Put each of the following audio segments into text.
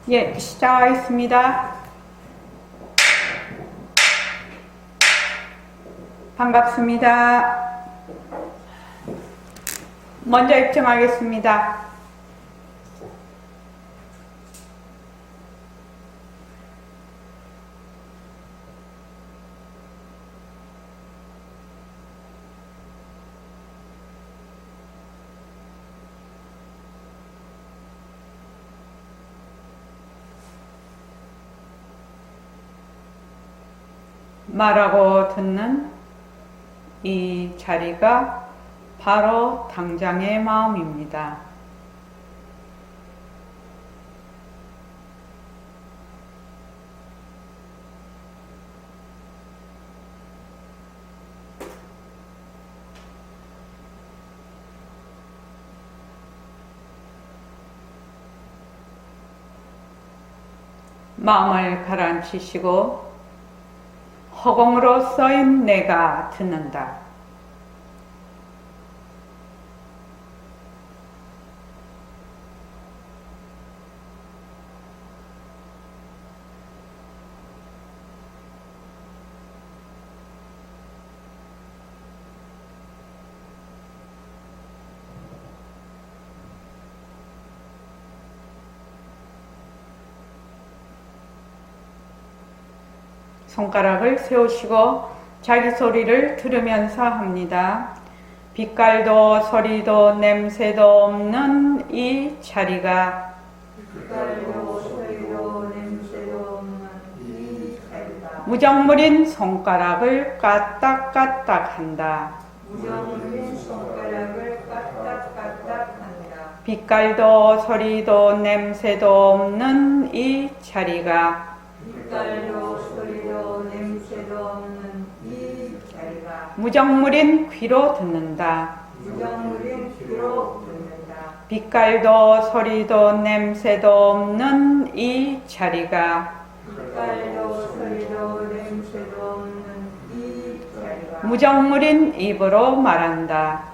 예, 시작하겠습니다. 반갑습니다. 먼저 입증하겠습니다. 말하고 듣는 이 자리가 바로 당장의 마음입니다. 마음을 가라앉히시고 허공으로 써인 내가 듣는다. 손가락을 세우시고 자기 소리를 들으면서 합니다. 빛깔도 소리도 냄새도 없는 이 자리가 무정물인 손가락을 까딱까딱 한다. 빛깔도 소리도 냄새도 없는 이 자리가 무정물인 귀로 듣는다. 빛깔도 소리도 냄새도 없는 이 자리가 무정물인 입으로 말한다.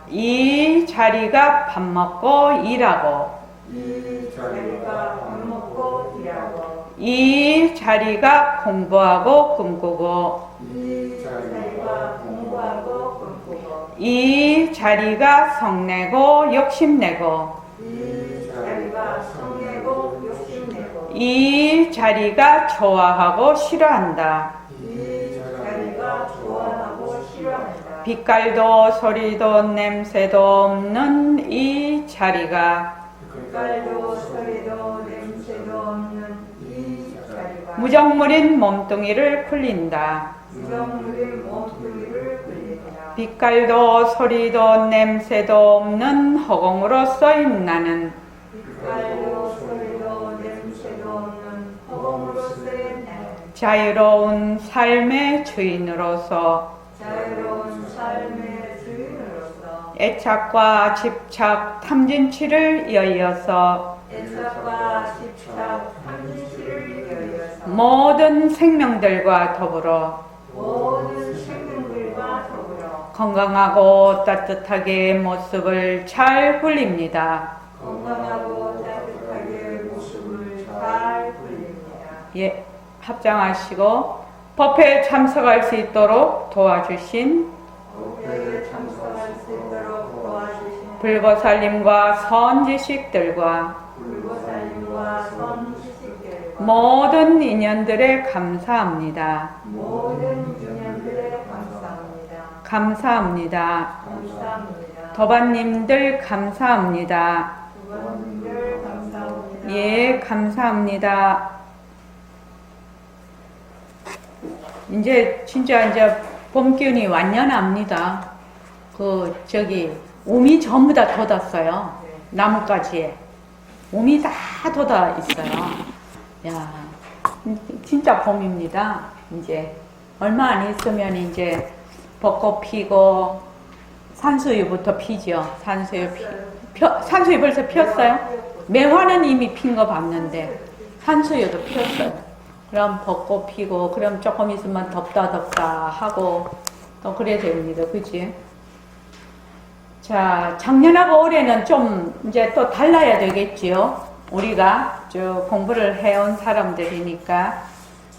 이 자리가 밥 먹고 일하고 이 자리가 공부하고 꿈꾸고 이 자리가 성내고 욕심내고 이 자리가 좋아하고 싫어한다. 빛깔도 소리도 냄새도 없는 이 자리가 무정물인 몸뚱이를 굴린다. 빛깔도 소리도 냄새도 없는 허공으로 써인 나는 자유로운 삶의 주인으로서 애착과 집착, 탐진치를 이어서 모든 생명들과 더불어 건강하고 따뜻하게 모습을 잘 굴립니다. 예, 합장하시고 법회에 참석할 수 있도록 도와주신 불보살님과 선지식들과 모든 인연들에 감사합니다. 감사합니다. 도반님들 감사합니다. 예, 감사합니다. 이제 봄 기운이 완연합니다. 옴이 전부 다 돋았어요. 나뭇가지에 옴이 다 돋아 있어요. 야, 진짜 봄입니다. 이제 얼마 안 있으면 이제 벚꽃 피고 산수유부터 피죠. 산수유 벌써 피었어요? 매화는 이미 핀 거 봤는데 산수유도 피었어요. 그럼 벚꽃 피고 그럼 조금 있으면 덥다 하고 또 그래야 됩니다. 그치? 자, 작년하고 올해는 좀 이제 또 달라야 되겠지요. 우리가 저 공부를 해온 사람들이니까.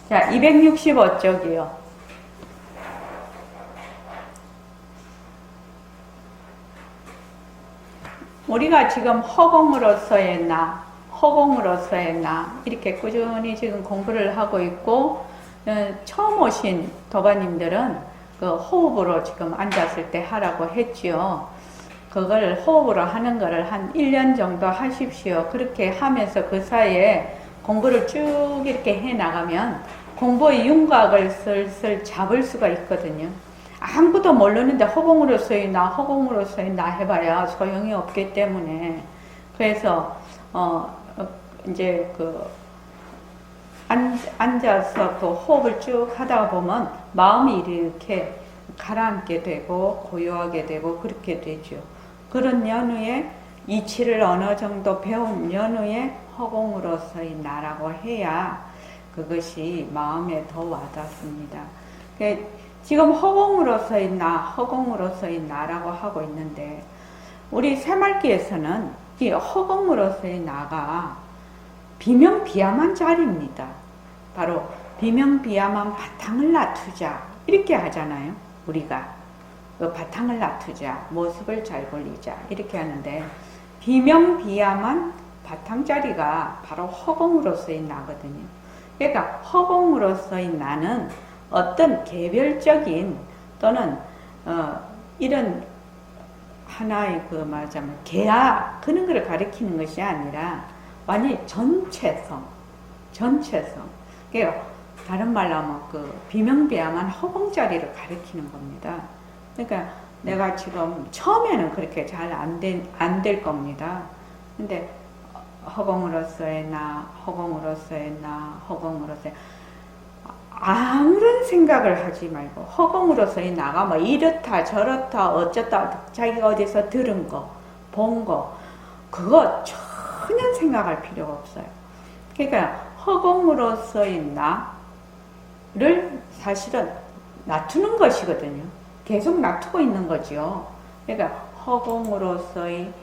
자, 265쪽이요. 우리가 지금 허공으로서의 나, 허공으로서의 나, 이렇게 꾸준히 지금 공부를 하고 있고, 처음 오신 도반님들은 그 호흡으로 지금 앉았을 때 하라고 했지요. 그걸 호흡으로 하는 거를 한 1년 정도 하십시오. 그렇게 하면서 그 사이에 공부를 쭉 이렇게 해 나가면 공부의 윤곽을 슬슬 잡을 수가 있거든요. 아무것도 모르는데 허공으로서의 나, 허공으로서의 나 해봐야 소용이 없기 때문에. 그래서 이제 그 앉아서 그 호흡을 쭉 하다가 보면 마음이 이렇게 가라앉게 되고 고요하게 되고 그렇게 되죠. 그런 연후에 이치를 어느 정도 배운 연후에 허공으로서의 나라고 해야 그것이 마음에 더 와닿습니다. 지금 허공으로서의 나, 허공으로서의 나라고 하고 있는데 우리 새말기에서는 이 허공으로서의 나가 비명비야만 자리입니다. 바로 비명비야만 바탕을 놔두자 이렇게 하잖아요. 우리가 그 바탕을 놔두자, 모습을 잘 벌리자 이렇게 하는데 비명비야만 바탕자리가 바로 허공으로서의 나거든요. 그러니까 허공으로서의 나는 어떤 개별적인 또는 이런 하나의 그 말하자면 계약 그런 것을 가리키는 것이 아니라 완전히 전체성. 그러니까 다른 말로 하면 그 비명비야만 허공자리를 가리키는 겁니다. 그러니까 내가 지금 처음에는 그렇게 잘 안 될 겁니다. 근데 허공으로서의 나, 허공으로서의 나, 허공으로서의 아무런 생각을 하지 말고 허공으로서의 나가 뭐 이렇다 저렇다 어쩌다 자기가 어디서 들은 거, 본 거 그거 전혀 생각할 필요가 없어요. 그러니까 허공으로서의 나를 사실은 놔두는 것이거든요. 계속 놔두고 있는 거죠. 그러니까 허공으로서의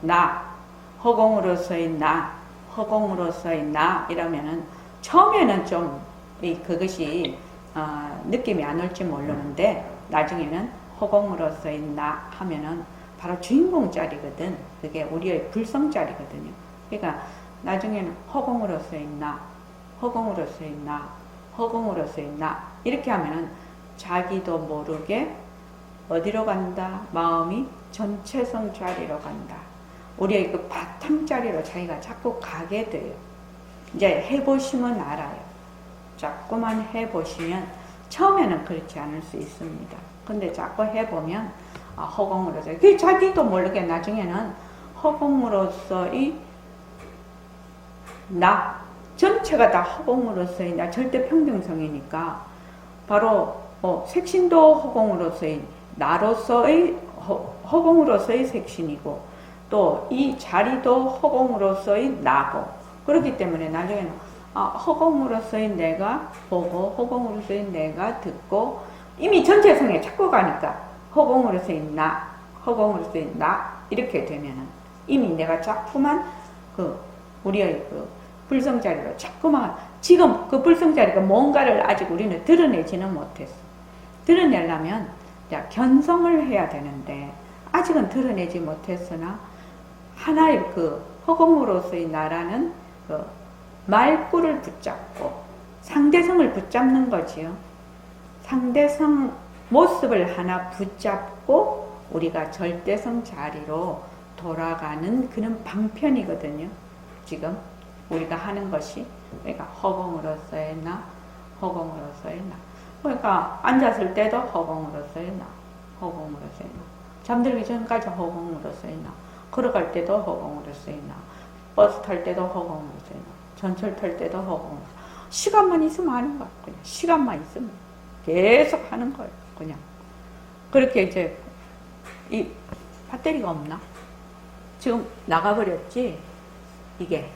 나, 허공으로서의 나, 허공으로서의 나 이러면은 처음에는 좀 그것이 느낌이 안 올지 모르는데 나중에는 허공으로서의 나 하면은 바로 주인공 자리거든. 그게 우리의 불성 자리거든요. 그러니까 나중에는 허공으로서의 나, 허공으로서의 나, 허공으로서의 나 이렇게 하면은 자기도 모르게 어디로 간다? 마음이 전체성 자리로 간다. 우리의 그 바탕 자리로 자기가 자꾸 가게 돼요. 이제 해보시면 알아요. 자꾸만 해보시면 처음에는 그렇지 않을 수 있습니다. 근데 자꾸 해보면 허공으로서 그 자기도 모르게 나중에는 허공으로서의 나 전체가 다 허공으로서의 나 절대 평등성이니까 바로 색신도 허공으로서의 나로서의 허공으로서의 색신이고 또 이 자리도 허공으로서의 나고 그렇기 때문에 나중에는 허공으로서의 내가 보고 허공으로서의 내가 듣고 이미 전체성에 찾고 가니까 허공으로서의 나, 허공으로서의 나 이렇게 되면은 이미 내가 자꾸만 그 우리의 그 불성자리로 자꾸만 지금 그 불성자리가 뭔가를 아직 우리는 드러내지는 못했어. 드러내려면 견성을 해야 되는데 아직은 드러내지 못했으나 하나의 그 허공으로서의 나라는 그 말구를 붙잡고 상대성을 붙잡는 거지요. 상대성 모습을 하나 붙잡고 우리가 절대성 자리로 돌아가는 그런 방편이거든요. 지금 우리가 하는 것이 그러니까 허공으로서의 나, 허공으로서의 나. 그러니까 앉았을 때도 허공으로서의 나, 허공으로서의 나. 잠들기 전까지 허공으로서의 나. 걸어갈 때도 허공으로서의 나. 버스 탈 때도 허공으로서의 나. 전철 탈 때도 허공으로. 시간만 있으면 하는 거야. 그냥 시간만 있으면 계속 하는 거예요. 그냥 그렇게 이제 이 배터리가 없나? 지금 나가버렸지? 이게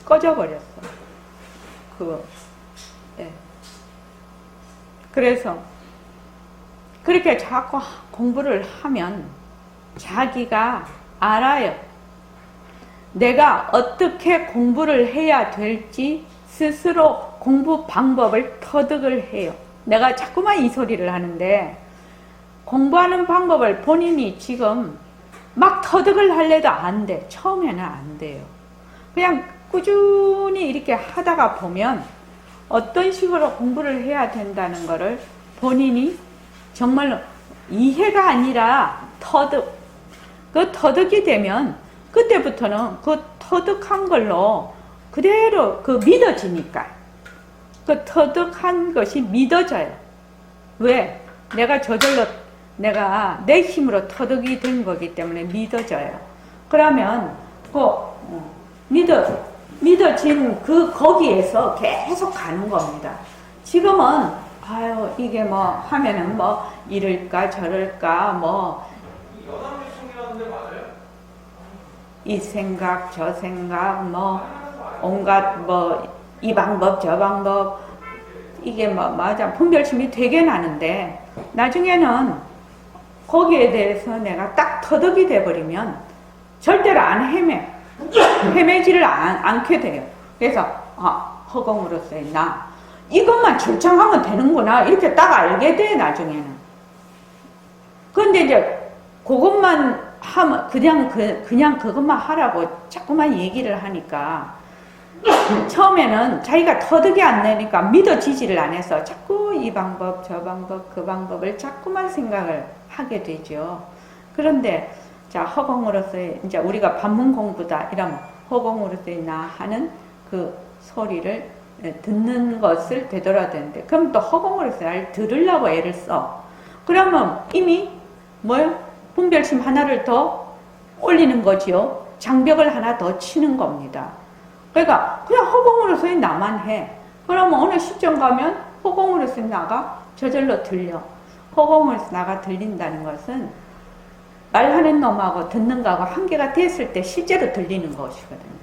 꺼져버렸어. 그래서 그렇게 자꾸 공부를 하면 자기가 알아요. 내가 어떻게 공부를 해야 될지 스스로 공부 방법을 터득을 해요. 내가 자꾸만 이 소리를 하는데 공부하는 방법을 본인이 지금 막 터득을 하려도 안 돼. 처음에는 안 돼요. 그냥 꾸준히 이렇게 하다가 보면 어떤 식으로 공부를 해야 된다는 거를 본인이 정말로 이해가 아니라 터득. 그 터득이 되면 그때부터는 그 터득한 걸로 그대로 그 믿어지니까. 그 터득한 것이 믿어져요. 왜? 내가 저절로 내가 내 힘으로 터득이 된 거기 때문에 믿어져요. 그러면 믿어진 그 거기에서 계속 가는 겁니다. 지금은 아유 이게 뭐 하면은 뭐 이럴까 저럴까 뭐 이 생각 저 생각 뭐 온갖 뭐 이 방법 저 방법 이게 뭐 맞아 분별심이 되게 나는데 나중에는 거기에 대해서 내가 딱 터득이 돼버리면 절대로 안 헤매지를 않게 돼요. 그래서 허공으로서의 나 이것만 결정하면 되는구나 이렇게 딱 알게 돼 나중에는. 그런데 이제 그것만 하면 그냥 그것만 하라고 자꾸만 얘기를 하니까 처음에는 자기가 터득이 안 되니까 믿어지지를 안 해서 자꾸 이 방법 저 방법 그 방법을 자꾸만 생각을 하게 되죠. 그런데 자 허공으로서의 이제 우리가 반문 공부다 이러면 허공으로서의 나 하는 그 소리를 듣는 것을 되돌아야 되는데 그럼 또 허공으로서의 나를 들으려고 애를 써. 그러면 이미 뭐요? 분별심 하나를 더 올리는 거지요. 장벽을 하나 더 치는 겁니다. 그러니까 그냥 허공으로서의 나만 해. 그러면 어느 시점 가면 허공으로서의 나가 저절로 들려. 허공으로서의 나가 들린다는 것은 말하는 놈하고 듣는 거하고 한계가 됐을 때 실제로 들리는 것이거든요.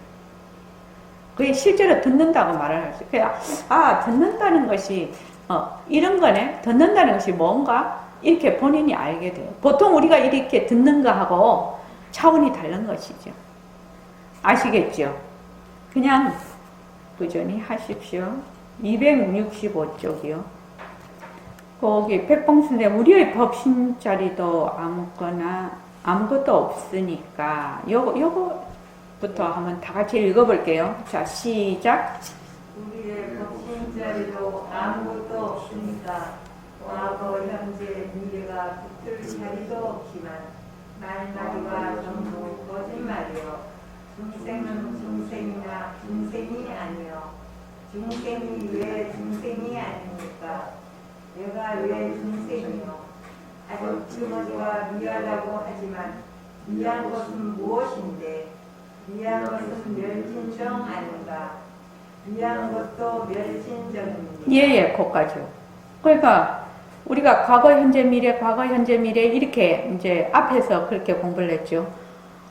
그게 실제로 듣는다고 말을 할 수 있어요. 듣는다는 것이 이런 거네. 듣는다는 것이 뭔가 이렇게 본인이 알게 돼요. 보통 우리가 이렇게 듣는 거하고 차원이 다른 것이죠. 아시겠죠? 그냥 꾸준히 하십시오. 265쪽이요. 거기 백봉선생 우리의 법신자리도 아무것도 없으니까 요거부터 한번 다 같이 읽어볼게요. 자 시작. 우리의 법신자리도 아무것도 없으니까 과거 현재 미래가 붙을 자리도 없지만 말마리가 전부 거짓말이요 중생은 중생이나 중생이 아니요 중생이 왜 중생이 아닙니까? 내가 왜 중생이요? 아직 증거가 미하다고 하지만 미한 것은 무엇인데 미한 것은 멸진정 아닌가? 미한 것도 멸진정입니다. 예, 거기까지요. 그러니까 우리가 과거, 현재, 미래, 과거, 현재, 미래 이렇게 이제 앞에서 그렇게 공부를 했죠.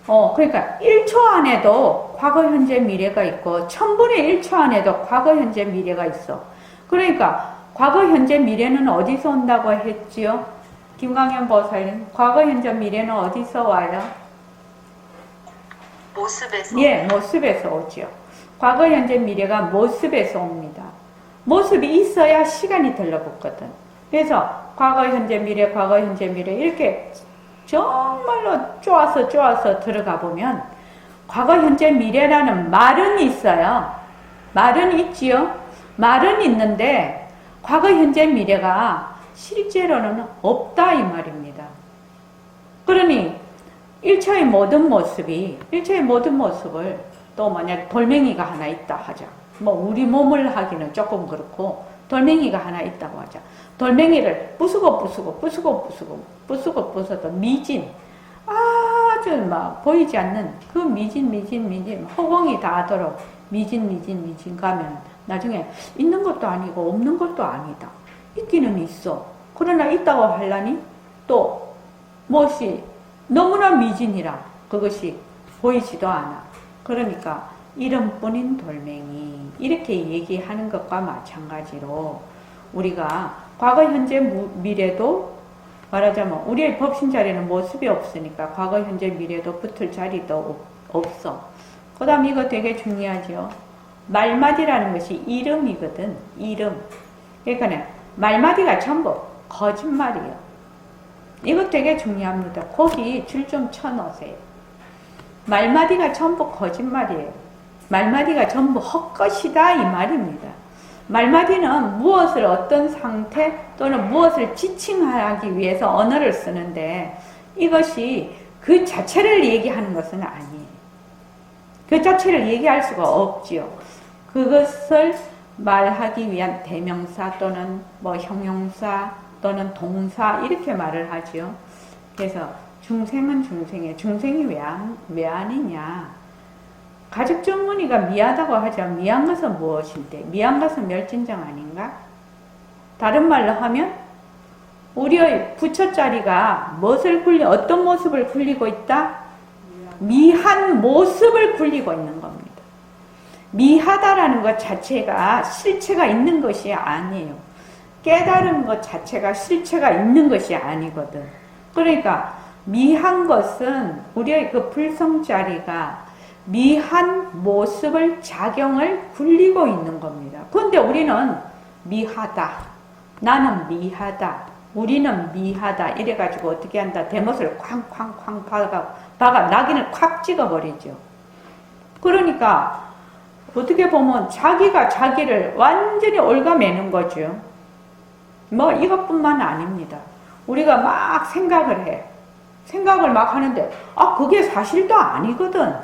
그러니까 1초 안에도 과거, 현재, 미래가 있고 1000분의 1초 안에도 과거, 현재, 미래가 있어. 그러니까 과거, 현재, 미래는 어디서 온다고 했지요? 김광현 보살님, 과거, 현재, 미래는 어디서 와요? 모습에서. 예, 모습에서 오지요. 과거, 현재, 미래가 모습에서 옵니다. 모습이 있어야 시간이 들러붙거든. 그래서 과거, 현재, 미래, 과거, 현재, 미래 이렇게 정말로 쪼아서 들어가 보면 과거, 현재, 미래라는 말은 있어요. 말은 있지요. 말은 있는데 과거, 현재, 미래가 실제로는 없다 이 말입니다. 그러니 1차의 모든 모습을 또 만약 돌멩이가 하나 있다 하자. 뭐 우리 몸을 하기는 조금 그렇고 돌멩이가 하나 있다고 하자. 돌멩이를 부수고 부숴도 미진 아주 막 보이지 않는 그 미진 허공이 닿도록 미진 가면 나중에 있는 것도 아니고 없는 것도 아니다. 있기는 있어. 그러나 있다고 하려니 또 무엇이 너무나 미진이라 그것이 보이지도 않아. 그러니까 이름뿐인 돌멩이 이렇게 얘기하는 것과 마찬가지로 우리가 과거 현재 미래도 말하자면 우리의 법신 자리는 모습이 없으니까 과거, 현재, 미래도 붙을 자리도 없어. 그 다음 이거 되게 중요하죠. 말마디라는 것이 이름이거든. 이름. 그러니까 말마디가 전부 거짓말이에요. 이거 되게 중요합니다. 거기 줄 좀 쳐놓으세요. 말마디가 전부 거짓말이에요. 말마디가 전부 헛것이다 이 말입니다. 말마디는 무엇을 어떤 상태 또는 무엇을 지칭하기 위해서 언어를 쓰는데 이것이 그 자체를 얘기하는 것은 아니에요. 그 자체를 얘기할 수가 없지요. 그것을 말하기 위한 대명사 또는 뭐 형용사 또는 동사 이렇게 말을 하지요. 그래서 중생은 중생이에요. 중생이 왜 아니냐? 가죽 정문이가 미하다고 하지만 미한 것은 무엇인데? 미한 것은 멸진정 아닌가? 다른 말로 하면 우리의 부처자리가 어떤 모습을 굴리고 있다? 미한 모습을 굴리고 있는 겁니다. 미하다라는 것 자체가 실체가 있는 것이 아니에요. 깨달은 것 자체가 실체가 있는 것이 아니거든. 그러니까 미한 것은 우리의 그 불성자리가 미한 모습을 작용을 굴리고 있는 겁니다. 그런데 우리는 미하다. 나는 미하다. 우리는 미하다. 이래가지고 어떻게 한다. 대못을 쾅쾅쾅 박아 낙인을 콱 찍어버리죠. 그러니까 어떻게 보면 자기가 자기를 완전히 옭아매는 거죠. 뭐 이것뿐만 아닙니다. 우리가 막 생각을 해. 생각을 막 하는데 그게 사실도 아니거든.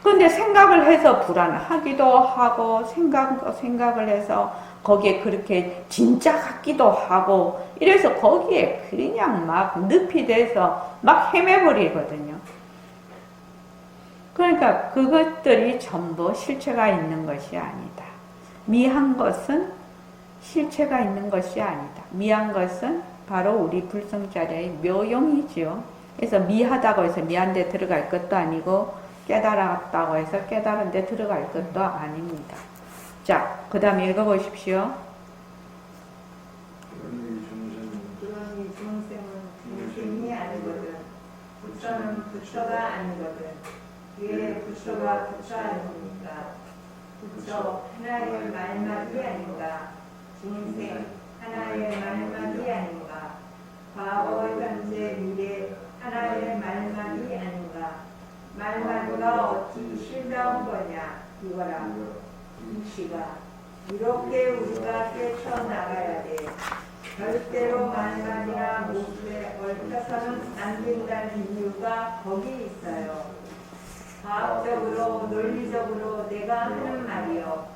그런데 생각을 해서 불안하기도 하고 생각을 해서 거기에 그렇게 진짜 같기도 하고 이래서 거기에 그냥 막 늪이 돼서 막 헤매버리거든요. 그러니까 그것들이 전부 실체가 있는 것이 아니다. 미한 것은 실체가 있는 것이 아니다. 미한 것은 바로 우리 불성자리의 묘용이지요. 그래서 미하다고 해서 미한 데 들어갈 것도 아니고 깨달았다고 해서 깨달은 데 들어갈 것도 아닙니다. 자, 그 다음에 읽어보십시오. 그러니 중생은 중생이 아니거든. 부처는 부처가 아니거든. 왜 부처가 부처 아닙니까? 부처 하나의 말마디 아닌가? 중생 하나의 말마디 아닌가? 과거, 현재, 미래 하나의 말마디 아닌가? 말마디가 어찌 실다운 거냐? 이거라. 이치가 이렇게 우리가 깨쳐나가야 돼. 절대로 말마디나 모습에 얽혀서는 안 된다는 이유가 거기 있어요. 과학적으로 논리적으로 내가 하는 말이요.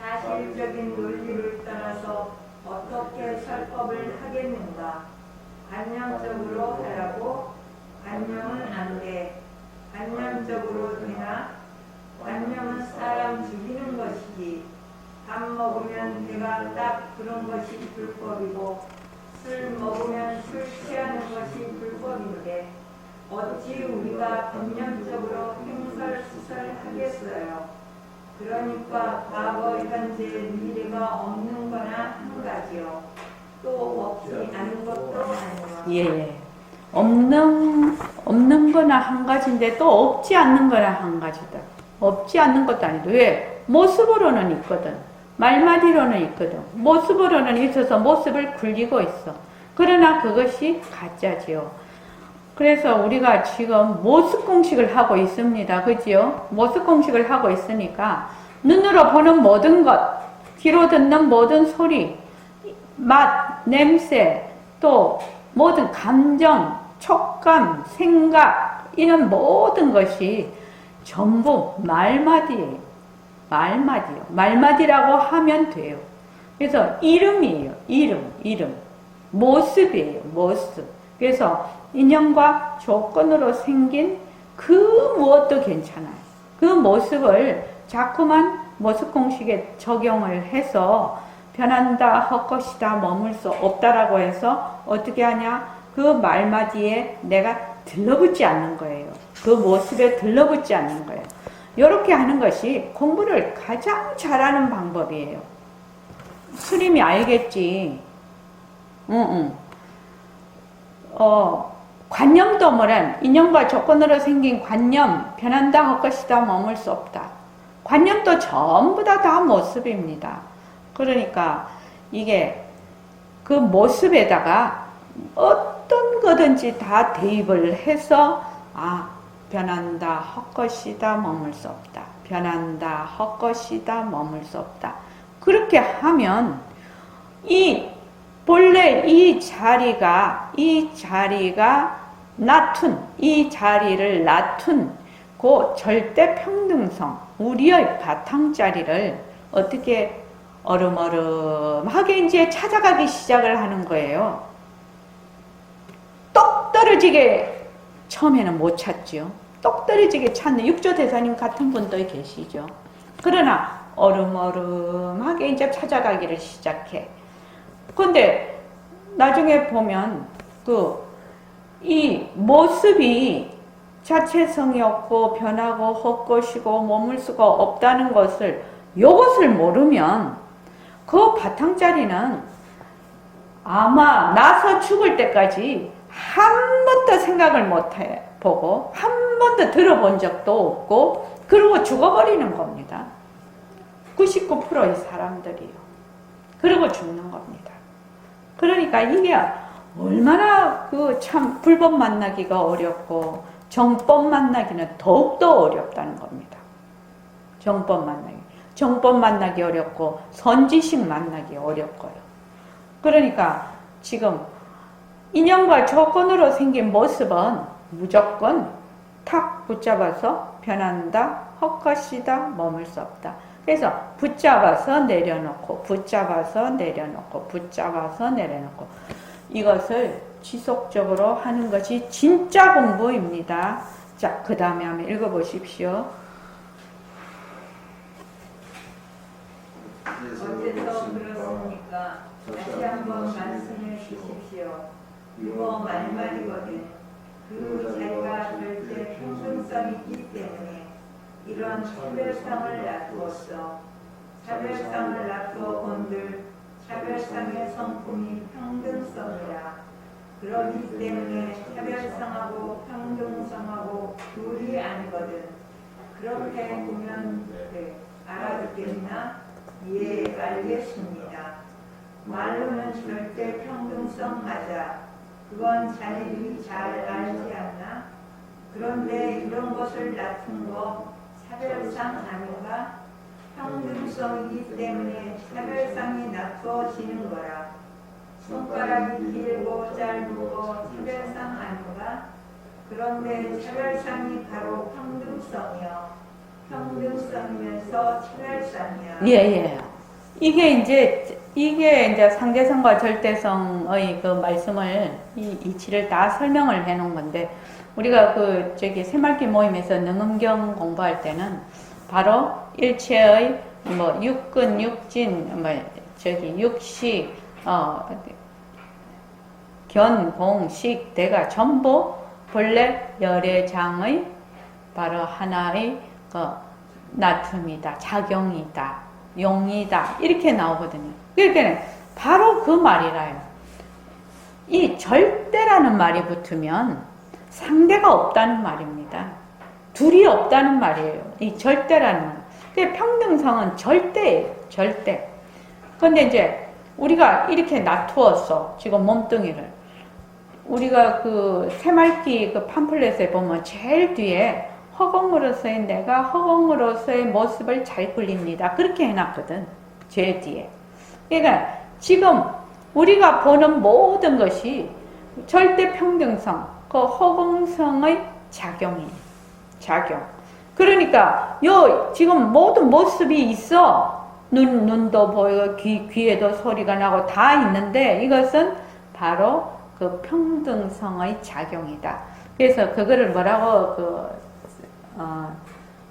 사실적인 논리를 떠나서 어떻게 설법을 하겠는가? 관념적으로 하라고? 관념은 안 돼. 관념적으로 되나? 관념은 사람 죽이는 것이지. 밥 먹으면 배가 딱 그런 것이 불법이고 술 먹으면 술 취하는 것이 불법인데 어찌 우리가 관념적으로 행설수설하겠어요. 그러니까 과거, 현재, 미래가 없는 거나 한 가지요. 또 없지 않은 것도 아니요. 예. 없는 거나 한 가지인데 또 없지 않는 거나 한 가지다. 없지 않는 것도 아니고 왜? 모습으로는 있거든. 말마디로는 있거든. 모습으로는 있어서 모습을 굴리고 있어. 그러나 그것이 가짜지요. 그래서 우리가 지금 모습 공식을 하고 있습니다. 그지요? 모습 공식을 하고 있으니까 눈으로 보는 모든 것, 귀로 듣는 모든 소리, 맛, 냄새, 또 모든 감정, 촉감, 생각 이런 모든 것이 전부 말마디예요. 말마디요. 말마디라고 하면 돼요. 그래서 이름이에요. 이름. 모습이에요. 모습. 그래서 인연과 조건으로 생긴 그 무엇도 괜찮아요. 그 모습을 자꾸만 모습 공식에 적용을 해서 변한다, 헛것이다, 머물 수 없다라고 해서 어떻게 하냐? 그 말마디에 내가 들러붙지 않는 거예요. 그 모습에 들러붙지 않는 거예요. 이렇게 하는 것이 공부를 가장 잘하는 방법이에요. 스님이 알겠지. 관념도 뭐란 인연과 조건으로 생긴 관념, 변한다 할 것이다, 머물 수 없다. 관념도 전부 다 모습입니다. 그러니까 이게 그 모습에다가 어떤 거든지 다 대입을 해서 변한다 할 것이다, 머물 수 없다. 변한다 할 것이다, 머물 수 없다. 그렇게 하면 본래 이 자리가 이 자리를 낮춘 그 절대 평등성, 우리의 바탕자리를 어떻게 어름어름하게 이제 찾아가기 시작을 하는 거예요. 똑 떨어지게 처음에는 못 찾죠. 똑 떨어지게 찾는 육조대사님 같은 분도 계시죠. 그러나 어름어름하게 이제 찾아가기를 시작해. 근데 나중에 보면 이 모습이 자체성이 없고 변하고 헛것이고 머물 수가 없다는 것을 이것을 모르면 그 바탕자리는 아마 나서 죽을 때까지 한 번도 생각을 못 해보고 한 번도 들어본 적도 없고 그러고 죽어버리는 겁니다. 99%의 사람들이요. 그러고 죽는 겁니다. 그러니까 이게 얼마나 참 불법 만나기가 어렵고 정법 만나기는 더욱더 어렵다는 겁니다. 정법 만나기 어렵고 선지식 만나기 어렵고요. 그러니까 지금 인연과 조건으로 생긴 모습은 무조건 탁 붙잡아서 변한다, 헛것이다, 머물 수 없다. 그래서 붙잡아서 내려놓고 붙잡아서 내려놓고 붙잡아서 내려놓고 이것을 지속적으로 하는 것이 진짜 공부입니다. 자, 그 다음에 한번 읽어보십시오. 어째서 그렇습니까? 다시 한번 말씀해 주십시오. 이거 말말이거든. 그 자리가 절대 평등성이 있기 때문에 이런 차별성을 놔두었어. 차별성을 놔두어 본들 차별성의 성품이 평등성이라. 그러기 때문에 차별성하고 평등성하고 둘이 아니거든. 그렇게 보면 알아듣겠나? 예, 알겠습니다. 말로는 절대 평등성 맞아. 그건 자네들이 잘 알지 않나? 그런데 이런 것을 낮춘 거 차별상 아닌가? 평등성이기 때문에 차별상이 낮추어지는 거라. 손가락이 길고 짧고 차별상 아닌가? 그런데 차별상이 바로 평등성이요. 평등성이면서 차별상이야. 예. 이게 이제 상대성과 절대성의 그 말씀을 이치를 다 설명을 해 놓은 건데 우리가 새말기 모임에서 능음경 공부할 때는 바로 일체의 육근, 육진, 육시, 견, 공, 식, 대가 전부 본래 열애장의 바로 하나의 나툼이다, 작용이다, 용이다 이렇게 나오거든요. 그러니까 바로 그 말이라요. 이 절대라는 말이 붙으면 상대가 없다는 말입니다. 둘이 없다는 말이에요. 이 절대라는 말. 평등성은 절대예요. 절대. 근데 이제 우리가 이렇게 놔두었어. 지금 몸뚱이를. 우리가 새말기 팜플렛에 보면 제일 뒤에 허공으로서의 내가 허공으로서의 모습을 잘 굴립니다. 그렇게 해놨거든. 제일 뒤에. 그러니까 지금 우리가 보는 모든 것이 절대 평등성, 그 허공성의 작용이에요. 작용. 그러니까 지금 모든 모습이 있어. 눈도 보이고 귀에도 소리가 나고 다 있는데 이것은 바로 그 평등성의 작용이다. 그래서 그거를 뭐라고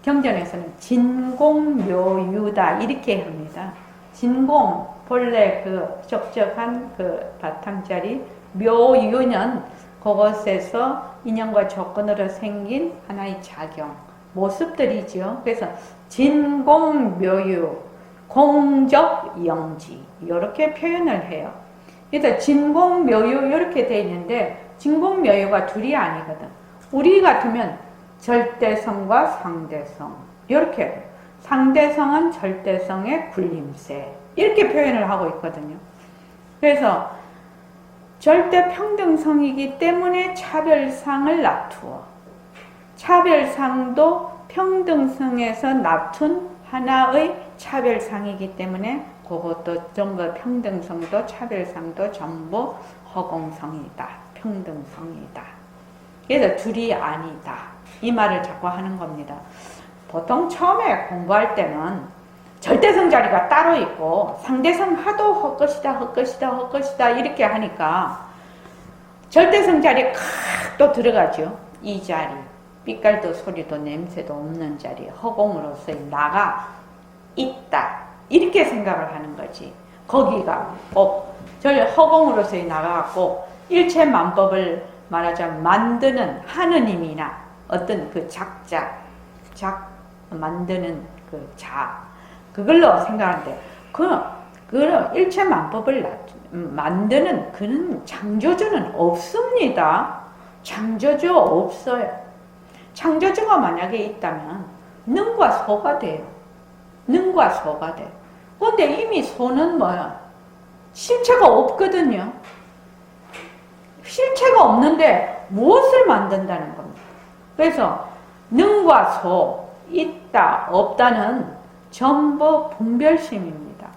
경전에서는 진공묘유다 이렇게 합니다. 진공 본래 적적한 바탕자리, 묘유는 그것에서 인연과 조건으로 생긴 하나의 작용, 모습들이죠. 그래서 진공묘유, 공적영지 이렇게 표현을 해요. 그래서 진공묘유 이렇게 되어 있는데 진공묘유가 둘이 아니거든. 우리 같으면 절대성과 상대성 이렇게 상대성은 절대성의 굴림세 이렇게 표현을 하고 있거든요. 그래서 절대 평등성이기 때문에 차별상을 놔두어 차별상도 평등성에서 놔둔 하나의 차별상이기 때문에 그것도 전부 평등성도 차별상도 전부 허공성이다. 평등성이다. 그래서 둘이 아니다. 이 말을 자꾸 하는 겁니다. 보통 처음에 공부할 때는 절대성 자리가 따로 있고 상대성 하도 헛것이다 이렇게 하니까 절대성 자리에 칵 또 들어가죠. 이 자리 빛깔도 소리도 냄새도 없는 자리 허공으로서의 나가 있다 이렇게 생각을 하는 거지. 거기가 꼭 허공으로서의 나가 꼭 일체만법을 말하자면 만드는 하느님이나 어떤 그 만드는 그 그걸로 생각하는데 그 일체만법을 만드는 그는 창조주는 없습니다. 창조주 없어요. 창조주가 만약에 있다면 능과 소가 돼요. 능과 소가 돼요. 그런데 이미 소는 뭐야? 실체가 없거든요. 실체가 없는데 무엇을 만든다는 겁니다. 그래서 능과 소, 있다, 없다는 전부 분별심입니다.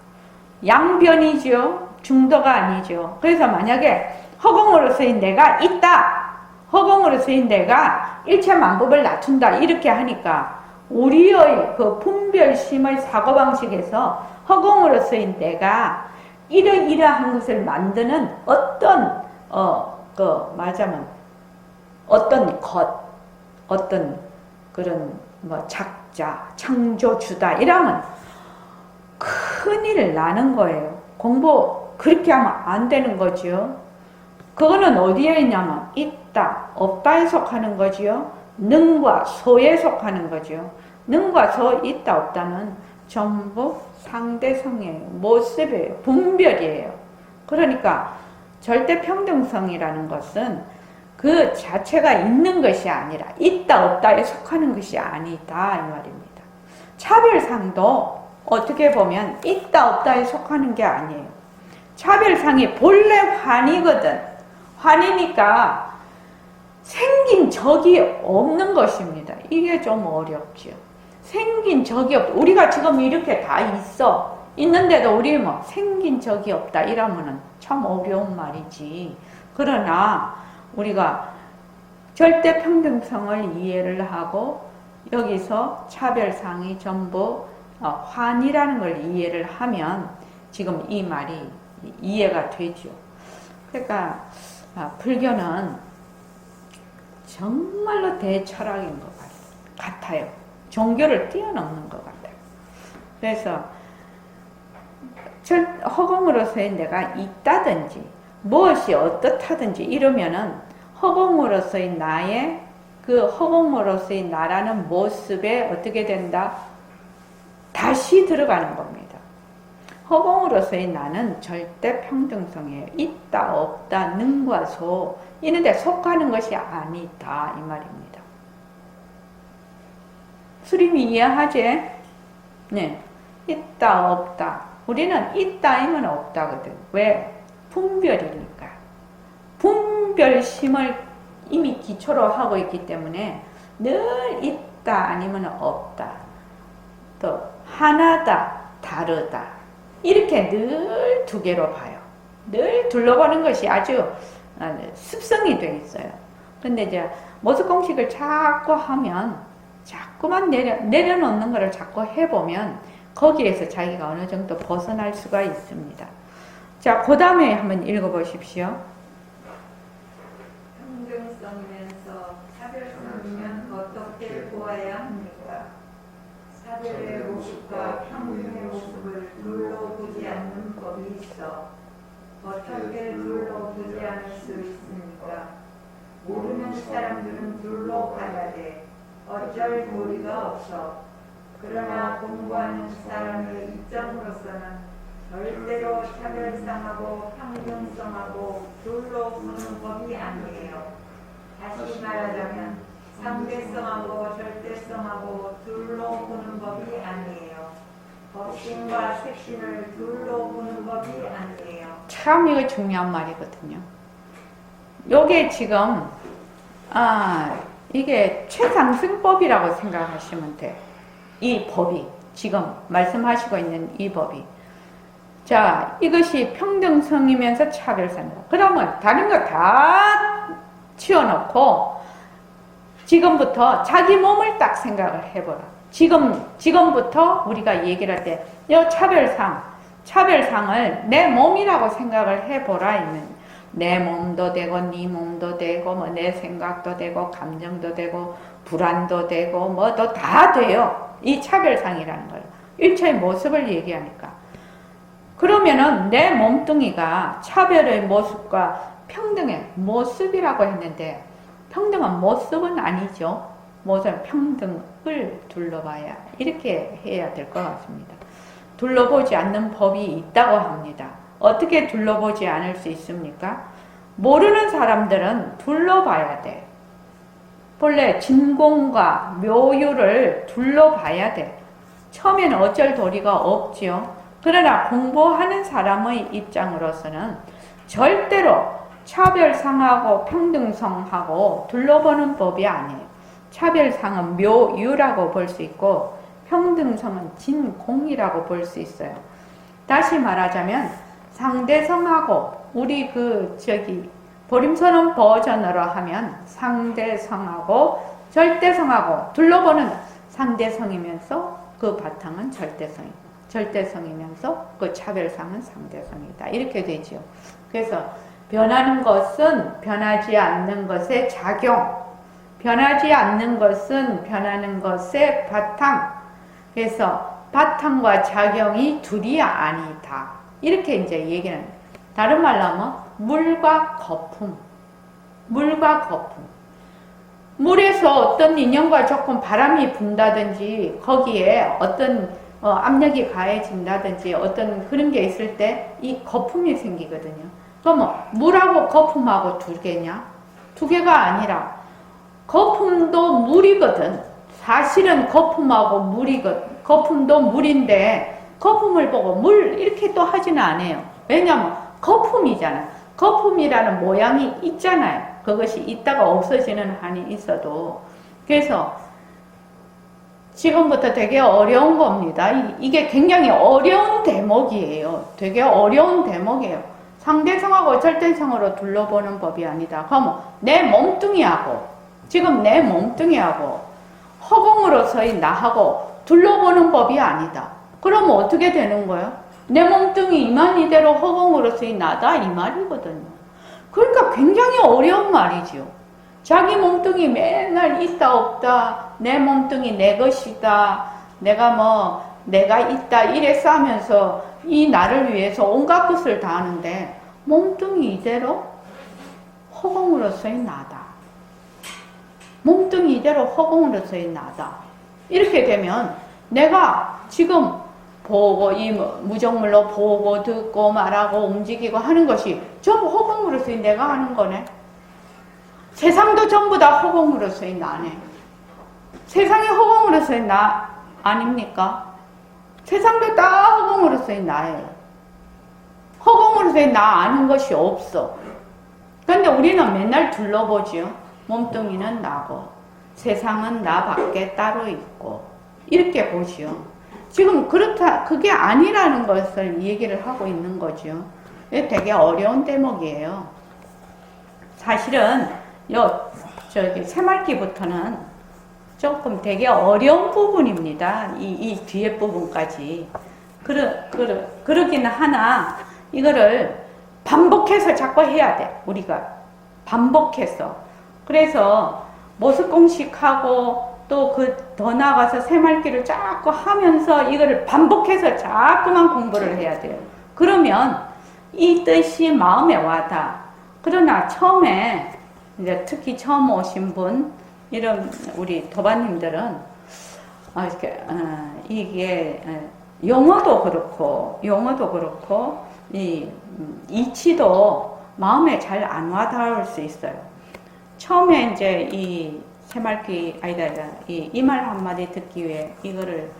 양변이죠. 중도가 아니죠. 그래서 만약에 허공으로서의 내가 있다. 허공으로서의 내가 일체만법을 낮춘다. 이렇게 하니까 우리의 그 분별심의 사고방식에서 허공으로서의 내가 이러이러한 것을 만드는 어떤 말하자면 어떤 것, 어떤 그런 작자, 창조주다 이러면 큰일 나는 거예요. 공부 그렇게 하면 안 되는 거죠. 그거는 어디에 있냐면 있다, 없다에 속하는 거지요. 능과 소에 속하는 거죠. 능과 소, 있다, 없다는 전부 상대성이에요. 모습이에요. 분별이에요. 그러니까 절대평등성이라는 것은 그 자체가 있는 것이 아니라 있다, 없다에 속하는 것이 아니다 이 말입니다. 차별상도 어떻게 보면 있다, 없다에 속하는 게 아니에요. 차별상이 본래 환이거든. 환이니까 생긴 적이 없는 것입니다. 이게 좀 어렵죠. 생긴 적이 없다. 우리가 지금 이렇게 다 있는데도 우리 생긴 적이 없다 이러면은 참 어려운 말이지. 그러나 우리가 절대평등성을 이해를 하고 여기서 차별상이 전부 환이라는 걸 이해를 하면 지금 이 말이 이해가 되죠. 그러니까 불교는 정말로 대철학인 것 같아요. 종교를 뛰어넘는 것 같아요. 그래서 허공으로서의 내가 있다든지 무엇이 어떻다든지 이러면은 허공으로서의 나의 그 허공으로서의 나라는 모습에 어떻게 된다? 다시 들어가는 겁니다. 허공으로서의 나는 절대 평등성이에요. 있다, 없다, 능과 소 이런데 속하는 것이 아니다 이 말입니다. 수림이 이해하지? 네, 있다, 없다. 우리는 있다이면 없다거든. 왜? 분별이니까. 분별심을 이미 기초로 하고 있기 때문에 늘 있다 아니면 없다. 또 하나다, 다르다. 이렇게 늘 두 개로 봐요. 늘 둘러보는 것이 아주 습성이 돼 있어요. 근데 이제 모습 공식을 자꾸 하면 자꾸만 내려놓는 것을 자꾸 해보면 거기에서 자기가 어느 정도 벗어날 수가 있습니다. 자, 그 다음에 한번 읽어보십시오. 평등성이면서 차별성이면 어떻게 보아야 합니까? 차별의 모습과 평등의 모습을 둘로 보지 않는 법이 있어 어떻게 둘로 보지 않을 수 있습니까? 모르는 사람들은 둘로 봐야 돼. 어쩔 도리가 없어. 그러나 공부하는 사람의 입장으로서는 절대로 차별성하고 평등성하고 둘로 보는 법이 아니에요. 다시 말하자면 상대성하고 절대성하고 둘로 보는 법이 아니에요. 법신과 색신을 둘로 보는 법이 아니에요. 참 이거 중요한 말이거든요. 요게 지금 이게 최상승법이라고 생각하시면 돼. 이 법이 지금 말씀하시고 있는 이 법이. 자, 이것이 평등성이면서 차별성이다. 그러면 다른 거 다 치워놓고 지금부터 자기 몸을 딱 생각을 해보라. 지금부터 우리가 얘기를 할 때 이 차별상을 내 몸이라고 생각을 해보라. 있는 내 몸도 되고 네 몸도 되고 뭐 내 생각도 되고 감정도 되고 불안도 되고 뭐도 다 돼요. 이 차별상이라는 걸 일체의 모습을 얘기하니까. 그러면은 내 몸뚱이가 차별의 모습과 평등의 모습이라고 했는데 평등한 모습은 아니죠. 모습은 평등을 둘러봐야 이렇게 해야 될 것 같습니다. 둘러보지 않는 법이 있다고 합니다. 어떻게 둘러보지 않을 수 있습니까? 모르는 사람들은 둘러봐야 돼. 본래 진공과 묘유를 둘러봐야 돼. 처음에는 어쩔 도리가 없지요. 그러나 공부하는 사람의 입장으로서는 절대로 차별상하고 평등성하고 둘러보는 법이 아니에요. 차별상은 묘유라고 볼 수 있고 평등성은 진공이라고 볼 수 있어요. 다시 말하자면 상대성하고 우리 보림선언 버전으로 하면 상대성하고 절대성하고 둘러보는 상대성이면서 그 바탕은 절대성이고 절대성이면서 그 차별상은 상대성이다. 이렇게 되죠. 그래서 변하는 것은 변하지 않는 것의 작용, 변하지 않는 것은 변하는 것의 바탕. 그래서 바탕과 작용이 둘이 아니다. 이렇게 이제 얘기는, 다른 말로 하면 물과 거품, 물과 거품. 물에서 어떤 인연과 조금 바람이 분다든지 거기에 어떤 압력이 가해진다든지 어떤 그런 게 있을 때 이 거품이 생기거든요. 그럼 물하고 거품하고 두 개냐? 두 개가 아니라 거품도 물이거든. 사실은 거품하고 물이거든. 거품도 물인데 거품을 보고 물 이렇게 또 하지는 않아요. 왜냐하면 거품이잖아. 거품이라는 모양이 있잖아요. 그것이 있다가 없어지는 한이 있어도. 그래서 지금부터 되게 어려운 겁니다. 이게 굉장히 어려운 대목이에요. 되게 어려운 대목이에요. 상대성하고 절대성으로 둘러보는 법이 아니다. 그러면 내 몸뚱이하고 지금 내 몸뚱이하고 허공으로서의 나하고 둘러보는 법이 아니다. 그러면 어떻게 되는 거예요? 내 몸뚱이 이만 이대로 허공으로서의 나다 이 말이거든요. 그러니까 굉장히 어려운 말이죠. 자기 몸뚱이 맨날 있다 없다, 내 몸뚱이 내 것이다, 내가 있다 이래 싸면서 이 나를 위해서 온갖 것을 다 하는데 몸뚱이 이대로 허공으로서의 나다. 몸뚱이 이대로 허공으로서의 나다. 이렇게 되면 내가 지금 보고 이 무정물로 보고 듣고 말하고 움직이고 하는 것이 전부 허공으로서의 내가 하는 거네. 세상도 전부 다 허공으로서의 나네. 세상이 허공으로서의 나 아닙니까? 세상도 다 허공으로서의 나예요. 허공으로서의 나 아는 것이 없어. 그런데 우리는 맨날 둘러보지요. 몸뚱이는 나고 세상은 나 밖에 따로 있고 이렇게 보지요. 지금 그렇다 그게 아니라는 것을 얘기를 하고 있는 거죠. 되게 어려운 대목이에요. 사실은 새말기부터는 조금 되게 어려운 부분입니다. 이 뒤에 부분까지. 그러기는 하나, 이거를 반복해서 자꾸 해야 돼. 우리가. 반복해서. 그래서 모습공식하고 또 더 나아가서 새말기를 자꾸 하면서 이거를 반복해서 자꾸만 공부를 해야 돼요. 그러면 이 뜻이 마음에 와닿아. 그러나 처음에 이제 특히 처음 오신 분 이런 우리 도반님들은 이게 영어도 그렇고, 이치도 마음에 잘 안 와닿을 수 있어요. 처음에 이제 이 이 말 한마디 듣기 위해 이거를,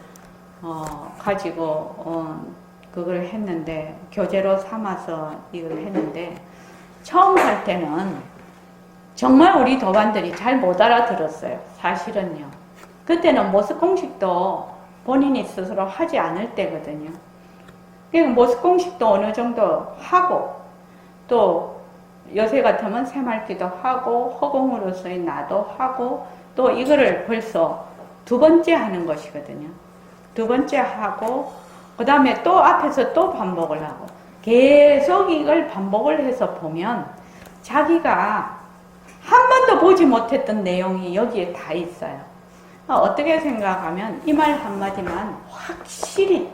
가지고, 그걸 했는데, 교재로 삼아서 이걸 했는데, 처음 할 때는 정말 우리 도반들이 잘 못 알아들었어요. 사실은요. 그때는 모습 공식도 본인이 스스로 하지 않을 때거든요. 그러니까 모습 공식도 어느 정도 하고, 또 요새 같으면 새말기도 하고, 허공으로서의 나도 하고, 또 이거를 벌써 두 번째 하는 것이거든요. 두 번째 하고, 그 다음에 또 앞에서 또 반복을 하고, 계속 이걸 반복을 해서 보면 자기가 한 번도 보지 못했던 내용이 여기에 다 있어요. 어떻게 생각하면 이 말 한마디만 확실히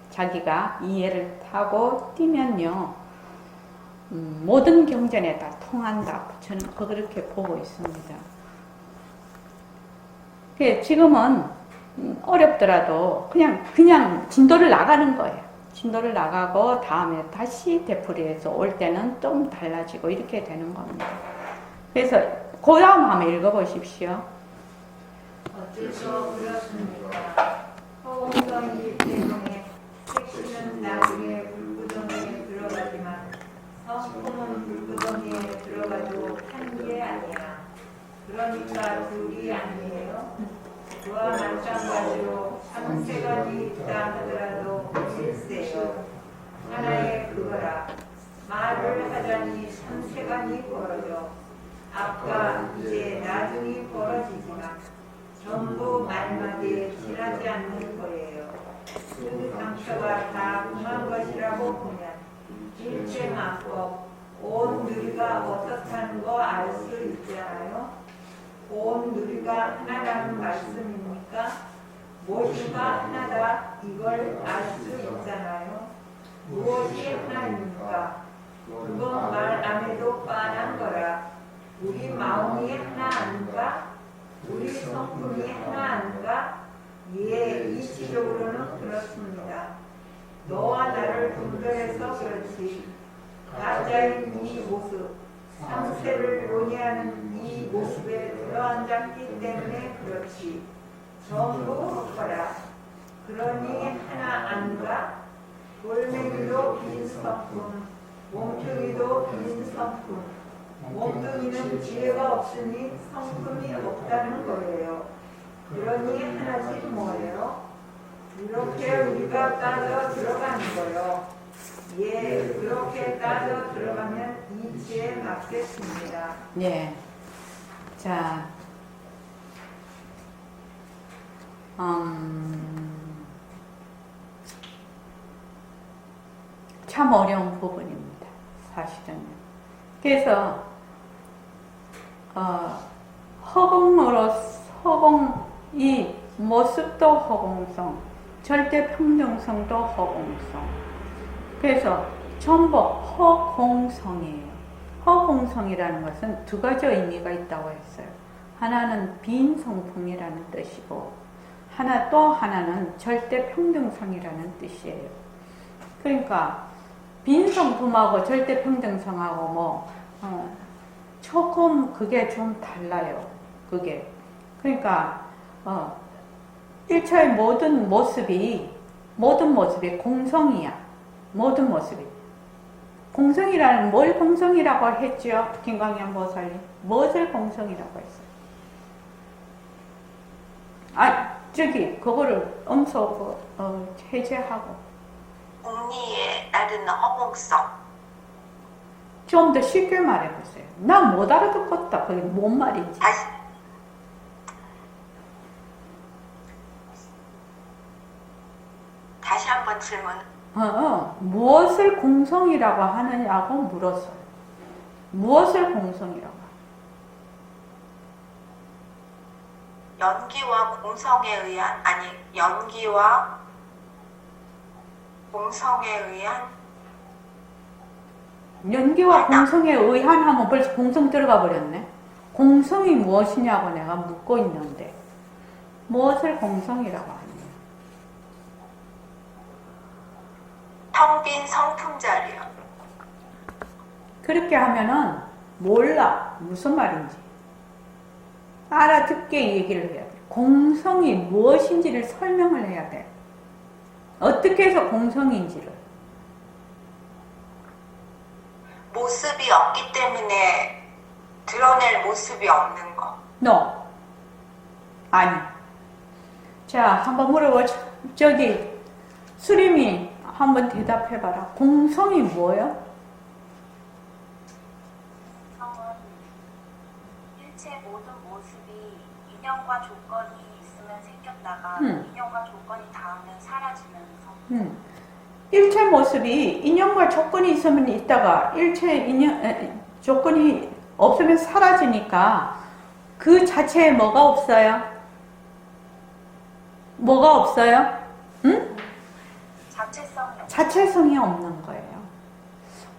자기가 이해를 하고 뛰면요, 모든 경전에 다 통한다. 저는 그렇게 보고 있습니다. 지금은 어렵더라도 그냥 진도를 나가는 거예요. 진도를 나가고 다음에 다시 되풀이해서 올 때는 좀 달라지고 이렇게 되는 겁니다. 그래서 그 다음 한번 읽어보십시오. 어째서 그렇습니까? 허공성이 때문에 택시는 나중에 불구덩이에 들어가지만 성품은 불구덩이에 들어가도 한 게 아니야. 그러니까 둘이 아니에요. 그와 마찬가지로 3세간이 있다 하더라도 일세요. 하나의 그거라. 말을 하자니 3세간이 벌어져. 아까 이제 나중이 벌어지지만 전부 말마디에 지나지 않는 거예요. 그 상처가 다 궁한 것이라고 보면 일체 마법, 온 누리가 어떻다는 거 알 수 있잖아요. 온 누리가 하나라는 말씀입니까? 모두가 하나다 이걸 알 수 있잖아요. 무엇이 하나입니까? 그건 말 안 해도 뻔한 거라. 우리 마음이 하나 아닌가? 우리 성품이 하나 아닌가? 예, 이치적으로는 그렇습니다. 너와 나를 분별해서 그렇지. 가짜인 이 모습, 상세를 논의하는 이 모습에 들어앉았기 때문에 그렇지. 전부 헛거라. 그러니 하나 아닌가? 돌멩이도 빈 성품, 몸뚱이도 빈 성품. 몸뚱이는 지혜가 없으니 성품이 없다는 거예요. 그러니 하나씩 뭐예요? 이렇게 우리가 따져 들어가는 거예요. 예, 그렇게 따져 들어가면 이치에 맞겠습니다. 예. 자, 참 어려운 부분입니다. 사실은. 그래서 이 모습도 허공성, 절대 평등성도 허공성. 그래서 전부 허공성이에요. 허공성이라는 것은 두 가지 의미가 있다고 했어요. 하나는 빈성품이라는 뜻이고, 또 하나는 절대 평등성이라는 뜻이에요. 그러니까 빈성품하고 절대 평등성하고 조금 그게 좀 달라요. 그게. 그러니까 1차의 모든 모습이 공성이야. 모든 모습이. 공성이라는 뭘 공성이라고 했죠? 김광현 보살님. 무엇을 공성이라고 했어요? 그거를 음소 해제하고. 공리에 따른 허공성. 좀 더 쉽게 말해보세요. 나 못 알아듣겠다. 그게 뭔 말인지. 다시 한번 질문. 무엇을 공성이라고 하느냐고 물었어요. 무엇을 공성이라고 하느냐. 연기와 공성에 의한 하면 벌써 공성 들어가 버렸네. 공성이 무엇이냐고 내가 묻고 있는데 무엇을 공성이라고 하느냐. 텅 빈 성품자리요. 그렇게 하면은 몰라. 무슨 말인지. 알아듣게 얘기를 해야 돼. 공성이 무엇인지를 설명을 해야 돼. 어떻게 해서 공성인지를. 모습이 없기 때문에 드러낼 모습이 없는 거. No. 아니. 자, 한번 물어보자. 저기 수림이 한번 대답해봐라. 공성이 뭐예요? 성은 일체 모든 모습이 인연과 조건이 있으면 생겼다가 인연과 조건이 닿으면 사라지는 성. 일체 모습이 인연과 조건이 있으면 있다가 조건이 없으면 사라지니까 그 자체에 뭐가 없어요? 뭐가 없어요? 응? 자체성이 없는 거예요.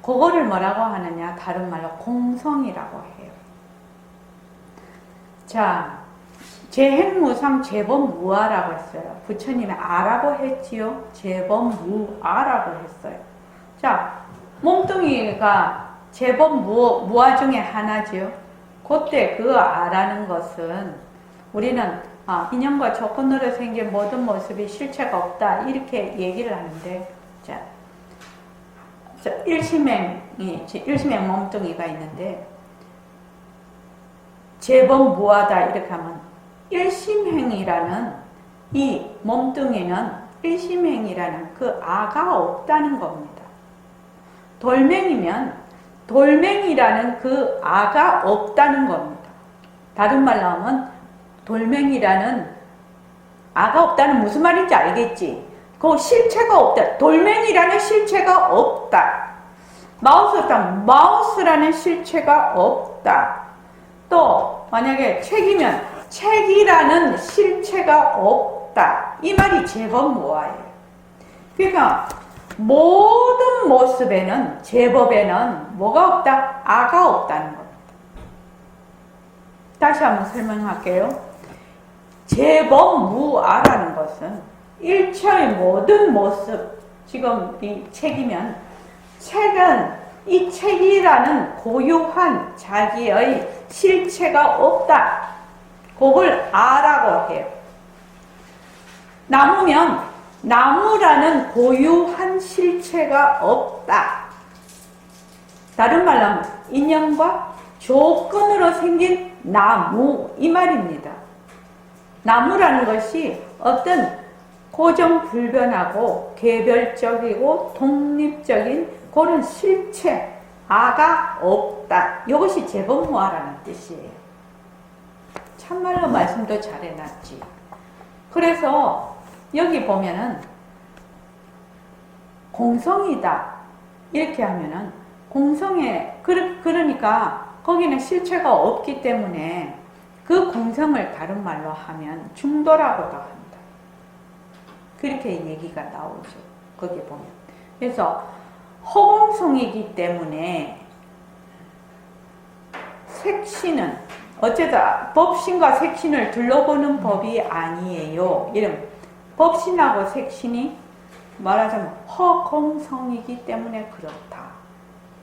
그거를 뭐라고 하느냐? 다른 말로 공성이라고 해요. 자, 재행무상 재범무아라고 했어요. 부처님이 아라고 했지요. 재범무아라고 했어요. 자, 몸뚱이가 재범무아 중에 하나지요. 그때 그 아라는 것은 우리는 인연과 조건으로 생긴 모든 모습이 실체가 없다 이렇게 얘기를 하는데, 자, 일심행 몸뚱이가 있는데 재범무아다 이렇게 하면 일심행이라는 이 몸뚱이는 일심행이라는 그 아가 없다는 겁니다. 돌멩이면 돌멩이라는 그 아가 없다는 겁니다. 다른 말로 하면 돌멩이라는 아가 없다는 무슨 말인지 알겠지? 그 실체가 없다. 돌멩이라는 실체가 없다. 마우스라는 실체가 없다. 또 만약에 책이면 책이라는 실체가 없다. 이 말이 재범무아예요. 그러니까 모든 모습에는 제법에는 뭐가 없다? 아가 없다는 겁니다. 다시 한번 설명할게요. 재범무아라는 것은 일체의 모든 모습, 지금 이 책이면 책은 이 책이라는 고유한 자기의 실체가 없다. 그걸 아라고 해요. 나무면 나무라는 고유한 실체가 없다. 다른 말로 하면 인연과 조건으로 생긴 나무 이 말입니다. 나무라는 것이 어떤 고정불변하고 개별적이고 독립적인 그런 실체, 아가 없다. 이것이 재범무아라는 뜻이에요. 참말로 말씀도 잘 해놨지. 그래서 여기 보면은 공성이다 이렇게 하면은 공성에 그러니까 거기는 실체가 없기 때문에 그 공성을 다른 말로 하면 중도라고도 합니다. 그렇게 얘기가 나오죠. 거기 보면. 그래서 허공성이기 때문에 색신은 어쩌다 법신과 색신을 둘러보는 법이 아니에요. 이런 법신하고 색신이 말하자면 허공성이기 때문에 그렇다.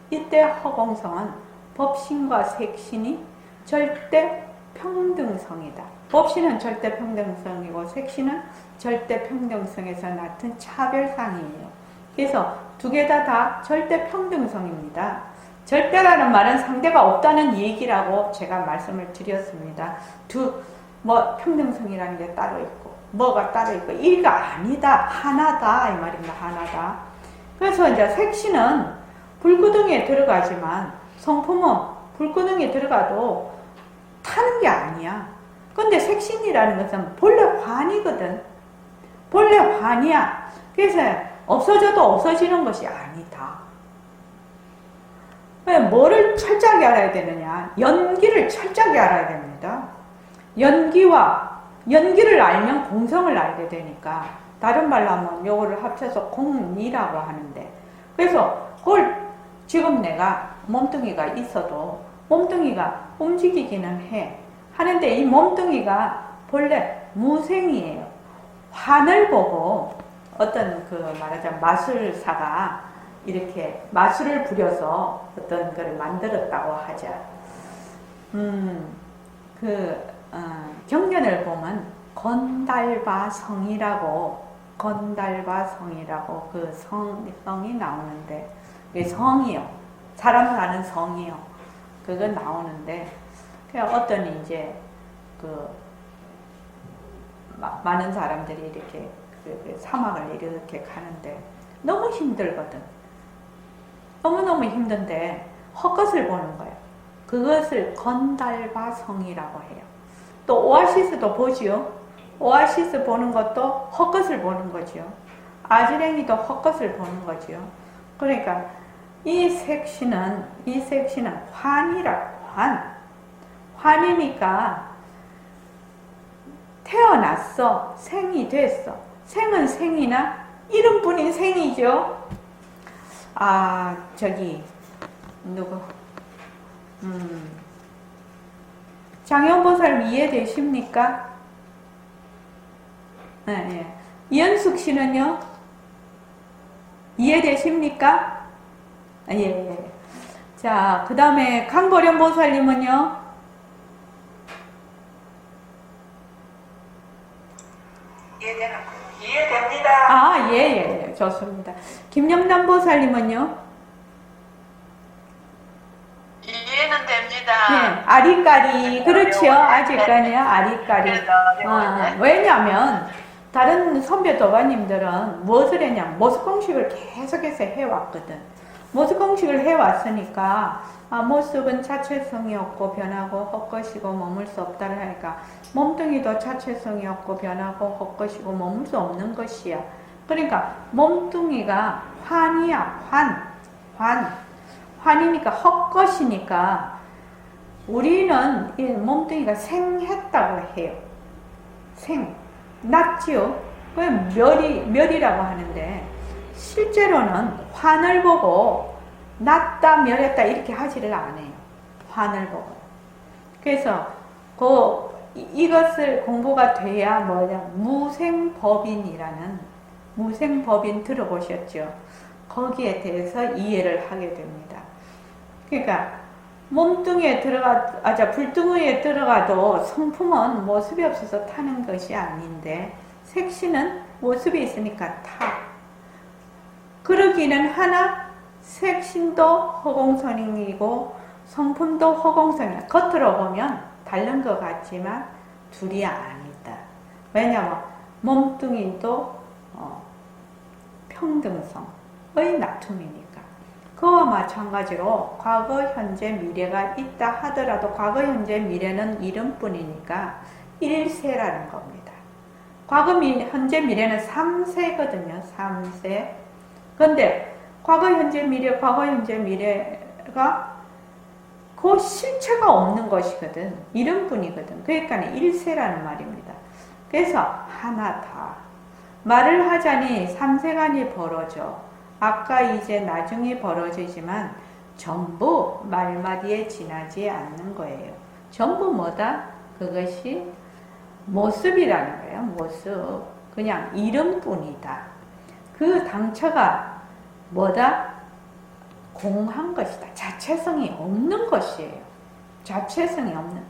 이때 허공성은 법신과 색신이 절대 평등성이다. 법신은 절대 평등성이고 색신은 절대 평등성에서 나타난 차별상이에요. 그래서 두 개 다 절대 평등성입니다. 절대라는 말은 상대가 없다는 얘기라고 제가 말씀을 드렸습니다. 평등성이라는 게 따로 있고, 뭐가 따로 있고, 이가 아니다. 하나다. 이 말입니다. 하나다. 그래서 이제 색신은 불구덩이에 들어가지만, 성품은 불구덩이에 들어가도 타는 게 아니야. 근데 색신이라는 것은 본래 환이거든. 본래 환이야. 그래서 없어져도 없어지는 것이 아니다. 뭐를 철저하게 알아야 되느냐? 연기를 철저하게 알아야 됩니다. 연기를 알면 공성을 알게 되니까, 다른 말로 하면 요거를 합쳐서 공리라고 하는데, 그래서 그걸 지금 내가 몸뚱이가 있어도 몸뚱이가 움직이기는 해. 하는데 이 몸뚱이가 본래 무생이에요. 환을 보고 어떤 그 말하자면 마술사가 이렇게 마술을 부려서 어떤 걸 만들었다고 하자. 경전을 보면 건달바성이라고 그 성이 나오는데, 성이요. 사람 사는 성이요. 그거 나오는데, 어떤 이제 많은 사람들이 이렇게 그 사막을 이렇게 가는데 너무 힘들거든. 너무너무 힘든데 헛것을 보는 거예요. 그것을 건달바성이라고 해요. 또 오아시스도 보지요. 오아시스 보는 것도 헛것을 보는 거지요. 아지랭이도 헛것을 보는 거지요. 그러니까 이 색신은 환이니까 태어났어. 생이 됐어. 생은 생이나 이름뿐인 생이죠. 누구? 장현보살 이해되십니까? 네. 이현숙 씨는요? 이해되십니까? 예. 자, 그 다음에 강보련 보살님은요? 이해됩니다. 예. 좋습니다. 김영남 보살님은요? 이해는 됩니다. 네, 아리까리. 그렇죠. 아직까지요. 아리까리. 왜냐면, 다른 선배 도반님들은 무엇을 했냐면, 모습공식을 계속해서 해왔거든. 모습공식을 해왔으니까, 모습은 자체성이 없고 변하고 헛것이고 머물 수 없다를 하니까, 몸뚱이도 자체성이 없고 변하고 헛것이고 머물 수 없는 것이야. 그러니까, 몸뚱이가 환이야. 환이니까 헛것이니까 우리는 이 몸뚱이가 생했다고 해요. 낫지요. 그게 멸이라고 하는데 실제로는 환을 보고 낫다 멸했다 이렇게 하지를 않아요. 환을 보고. 그래서 이것을 공부가 돼야 무생법인 들어보셨죠? 거기에 대해서 이해를 하게 됩니다. 그러니까 몸뚱이에 불뚱이에 들어가도 성품은 모습이 없어서 타는 것이 아닌데 색신은 모습이 있으니까 타. 그러기는 하나 색신도 허공성이고 성품도 허공성이야. 겉으로 보면 다른 것 같지만 둘이 아니다. 왜냐하면 몸뚱이도 평등성의 나툼이니까. 그와 마찬가지로 과거, 현재, 미래가 있다 하더라도 과거, 현재, 미래는 이름뿐이니까 일세라는 겁니다. 과거, 현재, 미래는 3세거든요. 3세. 그런데 과거, 현재, 미래가 그 실체가 없는 것이거든. 이름뿐이거든. 그러니까 일세라는 말입니다. 그래서 하나다. 말을 하자니 3세간이 벌어져. 아까 이제 나중에 벌어지지만 전부 말마디에 지나지 않는 거예요. 전부 뭐다? 그것이 모습이라는 거예요. 모습. 그냥 이름뿐이다. 그 당처가 뭐다? 공한 것이다. 자체성이 없는 것이에요. 자체성이 없는.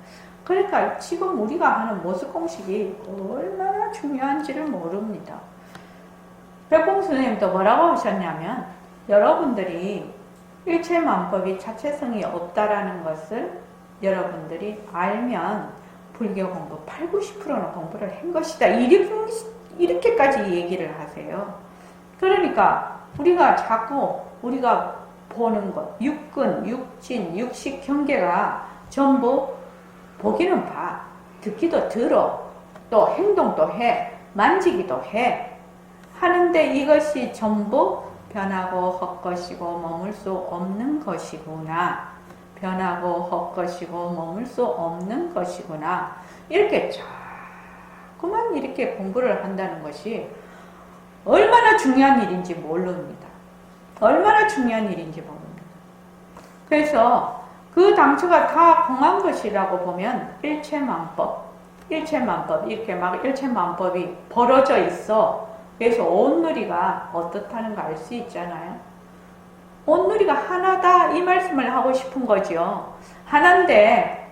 그러니까 지금 우리가 하는 모습 공식이 얼마나 중요한지를 모릅니다. 백봉 선생님도 뭐라고 하셨냐면 여러분들이 일체만법이 자체성이 없다라는 것을 여러분들이 알면 불교 공부 8, 90%는 공부를 한 것이다. 이렇게까지 얘기를 하세요. 그러니까 우리가 자꾸 우리가 보는 것, 육근, 육진, 육식 경계가 전부 보기는 봐, 듣기도 들어, 또 행동도 해, 만지기도 해. 하는데 이것이 전부 변하고 헛것이고 머물 수 없는 것이구나. 변하고 헛것이고 머물 수 없는 것이구나. 이렇게 자꾸만 이렇게 공부를 한다는 것이 얼마나 중요한 일인지 모릅니다. 얼마나 중요한 일인지 모릅니다. 그래서 그 당초가 다 공한 것이라고 보면 일체만법 이렇게 막 일체만법이 벌어져 있어. 그래서 온누리가 어떻다는 거 알 수 있잖아요. 온누리가 하나다 이 말씀을 하고 싶은 거죠. 하나인데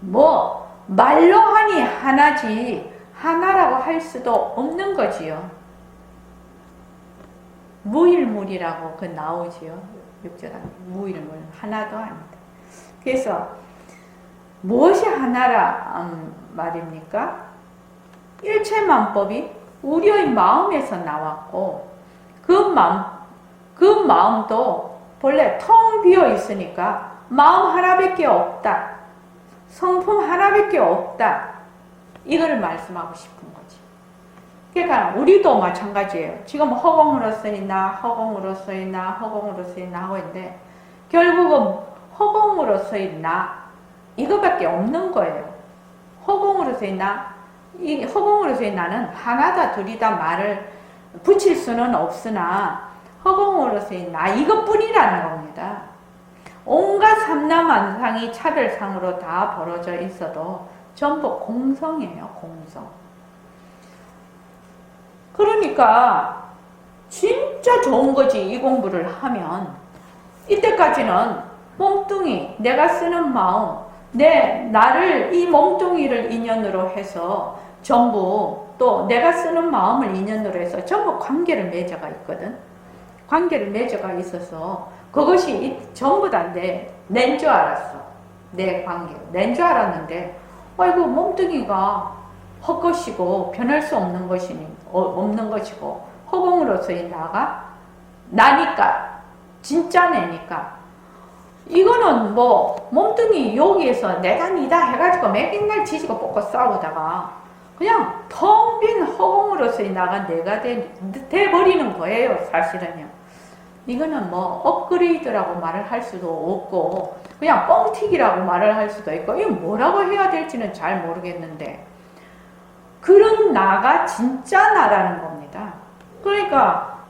뭐 말로 하니 하나지 하나라고 할 수도 없는 거지요. 무일물이라고 그 나오지요. 6절에 무일물 하나도 아니다. 그래서 무엇이 하나라 말입니까? 일체만법이 우리의 마음에서 나왔고 그 마음도 본래 텅 비어 있으니까 마음 하나밖에 없다. 성품 하나밖에 없다. 이거를 말씀하고 싶은 거지. 그러니까 우리도 마찬가지예요. 지금 허공으로서이나 허공으로서이나 허공으로서이나 하고 있는데 결국은 허공으로서의 나 이거밖에 없는 거예요. 허공으로서의 나, 이 허공으로서의 나는 하나다 둘이다 말을 붙일 수는 없으나 허공으로서의 나 이것뿐이라는 겁니다. 온갖 삼라만상이 차별상으로 다 벌어져 있어도 전부 공성이에요. 공성. 그러니까 진짜 좋은 거지. 이 공부를 하면 이때까지는 몸뚱이, 내가 쓰는 마음, 나를 이 몸뚱이를 인연으로 해서 전부 또 내가 쓰는 마음을 인연으로 해서 전부 관계를 맺어가 있거든. 관계를 맺어가 있어서 그것이 전부 다 낸 줄 알았어. 내 관계. 낸 줄 알았는데 아이고 몸뚱이가 헛것이고 변할 수 없는 것이고 허공으로서의 나니까 진짜 내니까 이거는 뭐 몸뚱이 여기에서 내가 니다 해가지고 맨날 지지고 볶고 싸우다가 그냥 텅 빈 허공으로서의 내가 돼버리는 거예요. 사실은요. 이거는 뭐 업그레이드라고 말을 할 수도 없고 그냥 뻥튀기라고 말을 할 수도 있고 이거 뭐라고 해야 될지는 잘 모르겠는데 그런 나가 진짜 나라는 겁니다. 그러니까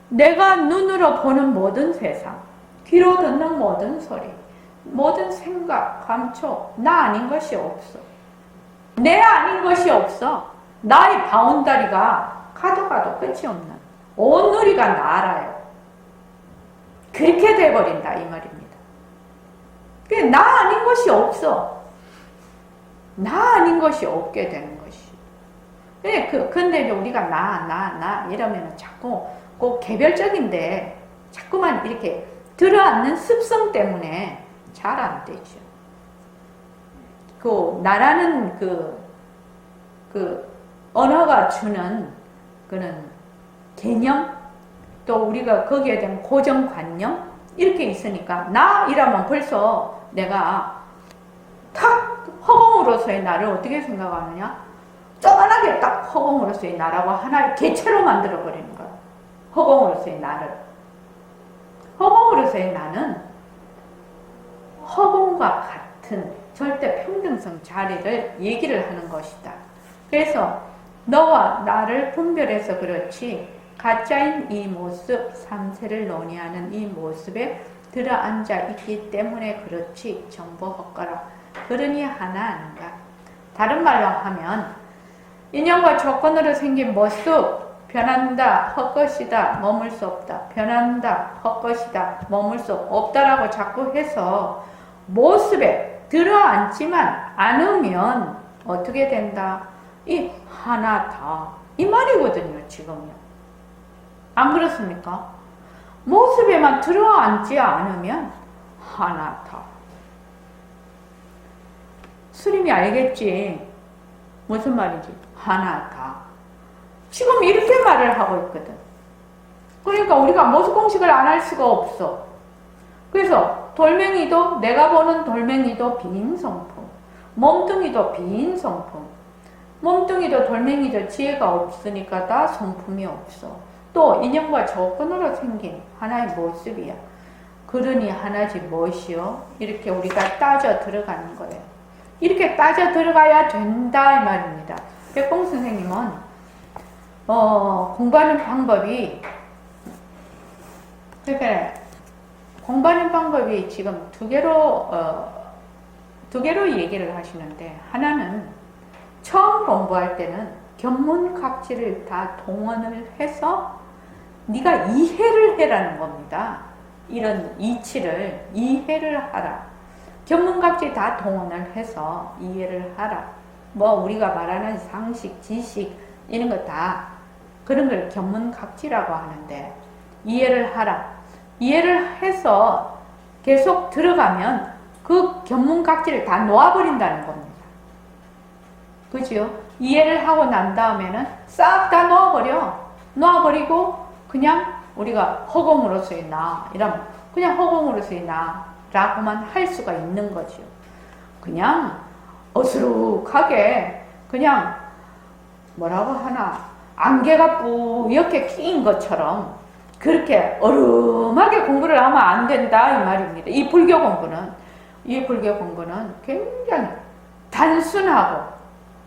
내가 눈으로 보는 모든 세상, 귀로 듣는 모든 소리, 모든 생각, 감촉, 나 아닌 것이 없어. 내 아닌 것이 없어. 나의 바운다리가 가도 끝이 없는 온누리가 나라요. 그렇게 돼버린다 이 말입니다. 나 아닌 것이 없어. 나 아닌 것이 없게 되는 것이. 근데 우리가 나 이러면 자꾸 꼭 개별적인데 자꾸만 이렇게 들어앉는 습성 때문에 잘 안 되죠. 나라는 언어가 주는 그런 개념, 또 우리가 거기에 대한 고정관념, 이렇게 있으니까, 나 이라면 벌써 내가 탁 허공으로서의 나를 어떻게 생각하느냐? 쪼만하게 딱 허공으로서의 나라고 하나의 개체로 만들어버리는 거야. 허공으로서의 나를. 허공으로서의 나는 허공과 같은 절대 평등성 자리를 얘기를 하는 것이다. 그래서 너와 나를 분별해서 그렇지 가짜인 이 모습, 삼세를 논의하는 이 모습에 들어앉아 있기 때문에 그렇지 전부 헛가라. 그러니 하나 아닌가. 다른 말로 하면 인연과 조건으로 생긴 모습 변한다, 헛것이다, 머물 수 없다. 변한다, 헛것이다, 머물 수 없다라고 자꾸 해서 모습에 들어앉지만 않으면 어떻게 된다? 이 하나다. 이 말이거든요, 지금요. 안 그렇습니까? 모습에만 들어앉지 않으면 하나다. 스님이 알겠지? 무슨 말이지? 하나다. 지금 이렇게 말을 하고 있거든. 그러니까 우리가 모습 공식을 안 할 수가 없어. 그래서 돌멩이도, 내가 보는 돌멩이도 빈성품, 몸뚱이도 빈성품, 몸뚱이도 돌멩이도 지혜가 없으니까 다 성품이 없어. 또 인연과 조건으로 생긴 하나의 모습이야. 그러니 하나지 무엇이요? 이렇게 우리가 따져 들어가는 거예요. 이렇게 따져 들어가야 된다 이 말입니다. 백봉 선생님은 공부하는 방법이, 그러니까 공부하는 방법이 지금 두 개로 얘기를 하시는데, 하나는 처음 공부할 때는 견문각지를 다 동원을 해서 네가 이해를 해라는 겁니다. 이런 이치를 이해를 하라. 견문각지 다 동원을 해서 이해를 하라. 뭐 우리가 말하는 상식, 지식 이런 거 다 그런 걸 견문각지라고 하는데 이해를 하라. 이해를 해서 계속 들어가면 그 견문각지를 다 놓아버린다는 겁니다. 그죠? 이해를 하고 난 다음에는 싹 다 놓아버리고 그냥 우리가 허공으로서의 나 이러면 그냥 허공으로서의 나라고만 할 수가 있는 거죠. 그냥 어수룩하게 그냥 뭐라고 하나 안개가 뿌옇게 낀 것처럼 그렇게 얼음하게 공부를 하면 안 된다 이 말입니다. 이 불교 공부는 굉장히 단순하고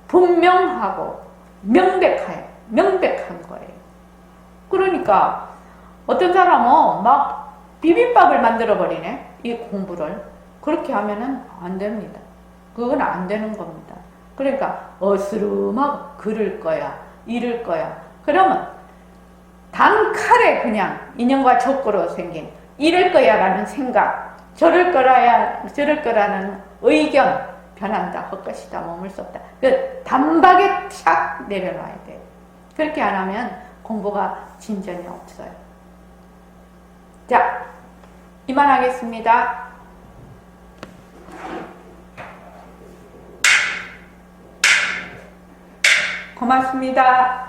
분명하고 명백한 거예요. 그러니까 어떤 사람은 막 비빔밥을 만들어 버리네. 이 공부를 그렇게 하면은 안 됩니다. 그건 안 되는 겁니다. 그러니까 어스름하고 그럴 거야, 이럴 거야. 그러면 단칼에 그냥 인연과 족구로 생긴 이럴 거야라는 생각, 저럴 거라는 의견 변한다, 헛것이다, 머물 수 없다. 그 단박에 탁 내려놔야 돼요. 그렇게 안 하면 공부가 진전이 없어요. 자, 이만하겠습니다. 고맙습니다.